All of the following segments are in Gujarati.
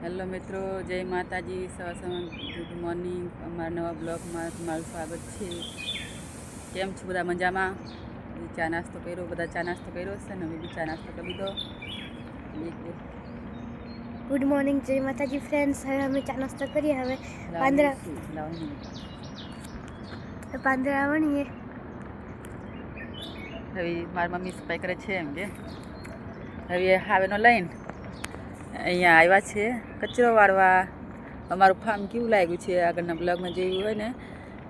હેલો મિત્રો, જય માતાજી, ગુડ મોર્નિંગ। અમારા નવા બ્લોગમાં તમારું સ્વાગત છે। કેમ છો બધા? મજામાં? ચા નાસ્તો કર્યો? બધા ચા નાસ્તો કર્યો હશે ને? હવે બી ચા નાસ્તો કરી દો। ગુડ મોર્નિંગ, જય માતાજી ફ્રેન્ડ્સ। હવે અમે ચા નાસ્તો કરીએ। હવે પાંદડા વણીએ। હવે મારી મમ્મી સફાઈ કરે છે એમ કે હવે હાવેનો લઈને અહીંયા આવ્યા છે કચરો વાળવા। અમારું ફાર્મ કેવું લાગ્યું છે આગળના બ્લોગમાં જોયું હોય ને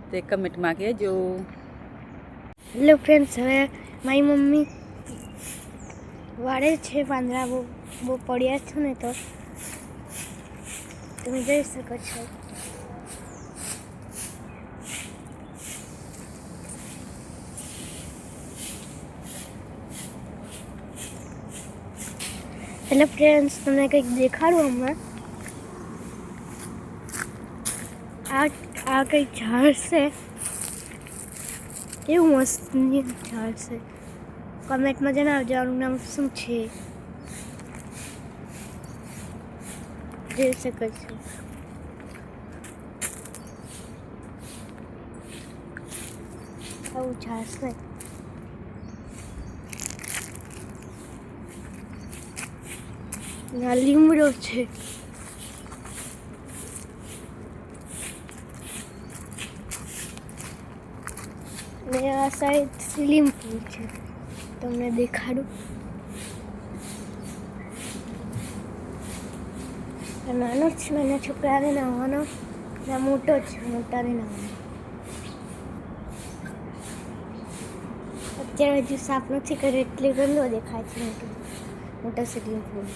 તે કમેન્ટમાં કહેજો। હેલો ફ્રેન્ડ્સ, હવે મારી મમ્મી વાળે છે પાંદડા। બહુ પડ્યા છો ને, તો તમે જોઈ શકો છો। હેલો ફ્રેન્ડ્સ, તમને કંઈક દેખાડું હમણાં। આ કંઈક ઝાડ છે, કેવું મસ્ત ઝાડ છે। કમેન્ટમાં જણાવજો આનું નામ શું છે, જોઈ શકો છો। આવું ઝાડ છે। લીમડો છે। ને આ સાઈડ સ્વિમિંગ પુલ છે, તમને દેખાડું। નાનો જ નાના છોકરાને નાવાનો, ને મોટો છે મોટાને નાવાનો। અત્યારે હજુ સાફ નથી કર્યો એટલે ગંદો દેખાય છે મોટો સ્વિમિંગ પુલ।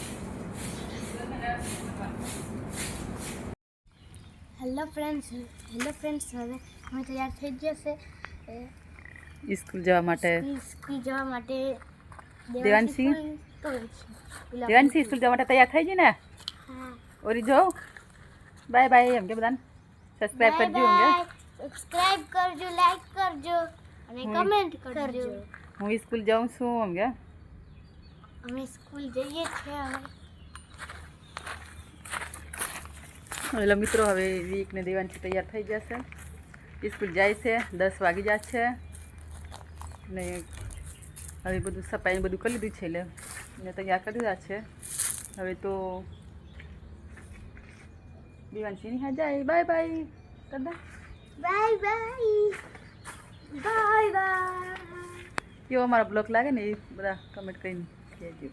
હેલો ફ્રેન્ડ્સ, હવે અમે તૈયાર થઈ જશે સ્કૂલ જવા માટે। દેવાંશી સ્કૂલ જવા માટે તૈયાર થઈ ગઈ ને? હા। ઓરી જાઓ, બાય બાય એમ કે બધાને સબસ્ક્રાઇબ કરજો એમ કે સબસ્ક્રાઇબ કરજો, લાઈક કરજો અને કમેન્ટ કરજો। હું સ્કૂલ જાઉં છું એમ કે અમે સ્કૂલ જઈએ છીએ હવે। એટલે મિત્રો હવે વીક ને દેવાંશી તૈયાર થઈ જશે, સ્કૂલ જાય છે। 10 વાગી જશે ને હવે બધું સફાઈ બધું કરી લીધું છે, એટલે એને તૈયાર કરી દીધા છે। હવે તો દેવાંશીની હા જાય, બાય બાય દાદા, બાય બાય, બાય બાય। કેવો અમારો બ્લોગ લાગે ને એ બધા કમેન્ટ કરીને કહેજો।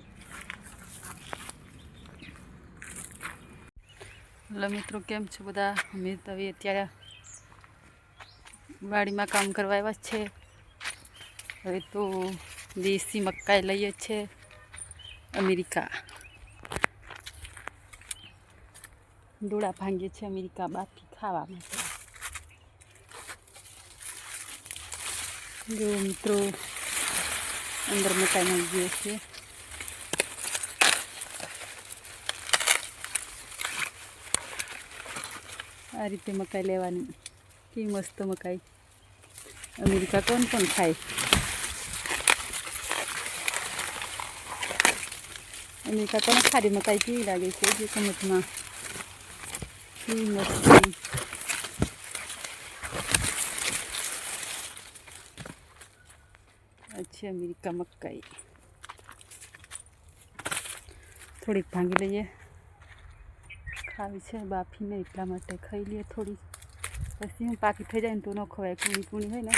હેલો મિત્રો, કેમ છો બધા? અમે તો હવે અત્યારે વાડીમાં કામ કરવા આવ્યા છે। હવે તો દેશી મકાઈ લઈએ છે અમેરિકા, ડોળા ભાંગીએ છે અમેરિકા બાફી ખાવા માટે। જો મિત્રો અંદર મકાઈ મળી ગયો છે। આ રીતે મકાઈ લેવાની, કેવી મસ્ત મકાઈ। અમેરિકા કોણ કોણ ખાય? અમેરિકા કોને ખારી મકાઈ કેવી લાગે છે જે કમતમાં, કેવી મસ્ત। અચ્છા, અમેરિકા મકાઈ થોડીક ભાંગી લઈએ, ખાવી છે બાફીને, એટલા માટે ખાઈ લઈએ થોડી। પછી હું પાકી થઈ જાય ને તો ન ખવાય, કૂણી કૂણી હોય ને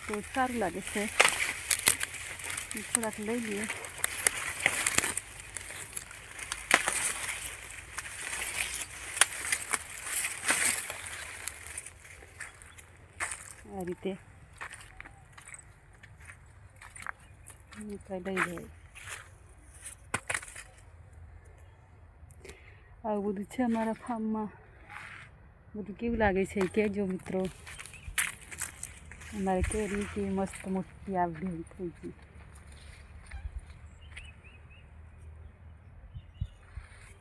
તો સારું લાગે છે। થોડાક લઈ લઈએ। આ રીતે લઈ લઈએ। આવું બધું છે અમારા ફાર્મમાં। બધું કેવું લાગે છે કહેજો મિત્રો। અમારે કેરી કેવી મસ્ત મોટી આવડી થઈ ગઈ,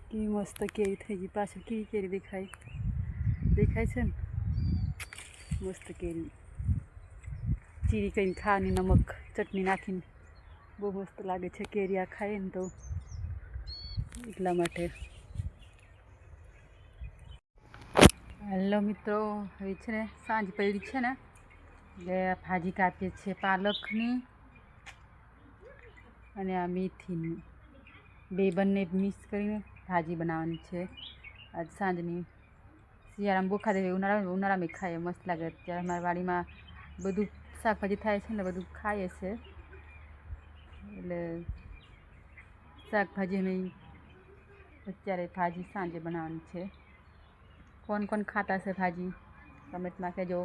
કેવી મસ્ત કેરી થઈ ગઈ। પાછળ કેવી કેરી દેખાય છે ને, મસ્ત કેરી ચીરી કરીને ખાવાની, નમક ચટણી નાખીને બહુ મસ્ત લાગે છે કેરી। આ ખાઈએ ને તો એટલા માટે હેલો મિત્રો, હવે છે ને સાંજ પડી છે ને એટલે ભાજી કાપીએ છીએ પાલકની અને આ મેથીની, બંને મિક્સ કરીને ભાજી બનાવવાની છે આજ સાંજની. શિયાળામાં બહુ ખાધે, ઉનાળામાં ખાઈએ, મસ્ત લાગે. અત્યારે અમારી વાડીમાં બધું શાકભાજી થાય છે ને બધું ખાઈએ છે, એટલે શાકભાજીની અત્યારે ભાજી સાંજે બનાવવાની છે. કોણ ખાતા છે ભાજી કમેન્ટમાં કહેજો,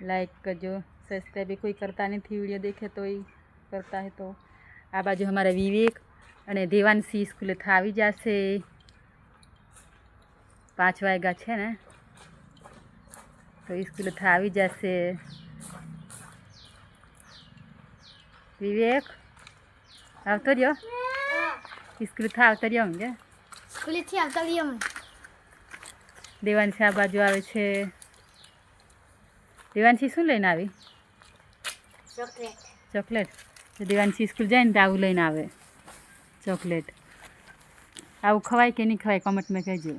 લાઈક કરજો, સબસ્ક્રાઈબ કોઈ કરતા નથી, વિડીયો દેખે તો એ કરતા હે. તો આ બાજુ અમારા વિવેક અને દેવાંશી સ્કૂલેથી આવી જશે, 5 વાગ્યા છે ને તો સ્કૂલેથી આવી જશે. વિવેક આવતો રહ્યો, સ્કૂલેથી આવતો રહ્યો. સમજે સ્કૂલેથી આવતા રહ્યો. દેવાંશી આ બાજુ આવે છે. દેવાંશી શું લઈને આવી? ચોકલેટ. દેવાંશી સ્કૂલ જાય ને તો આવું લઈને આવે, ચોકલેટ. આવું ખવાય કે નહીં ખવાય કમેન્ટમાં કહેજો.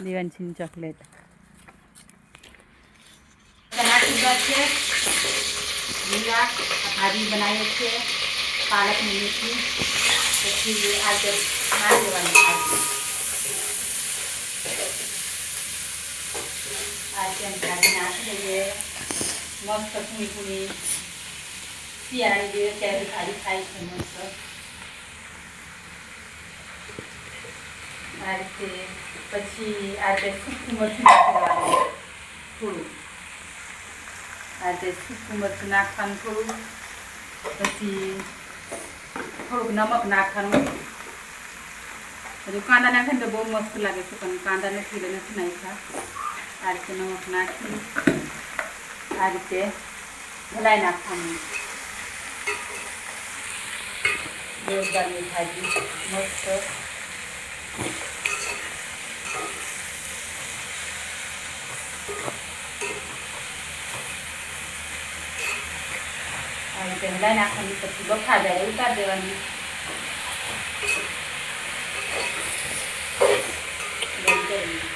દેવાંશીની ચોકલેટ ભાજી બનાવીએ છીએ પાલકની મેથી. પછી આજે મારી દેવાની ભાજી આજે ભાજી નાખી દઈએ મસ્ત પૂરી. શિયાળાની દિવસ ત્યારે ભાજી ખાય છે મસ્ત આ રીતે. પછી આજે સૂકું મરચું નાખી દેવાનું થોડું, આજે સૂકું મરચું નાખવાનું થોડું, પછી થોડુંક નમક નાખવાનું. હજુ કાંદા નાખે ને તો બહુ મસ્ત લાગે છે, પણ કાંદા નથી નાખ્યા. આ રીતે નમક નાખી આ રીતે હલાઈ નાખવાનું. જોરદારની ભાજી મસ્ત. આ રીતે હલાઈ નાખવાની. પછી બફા જાય ઉતાર દેવાની. બંધ કરી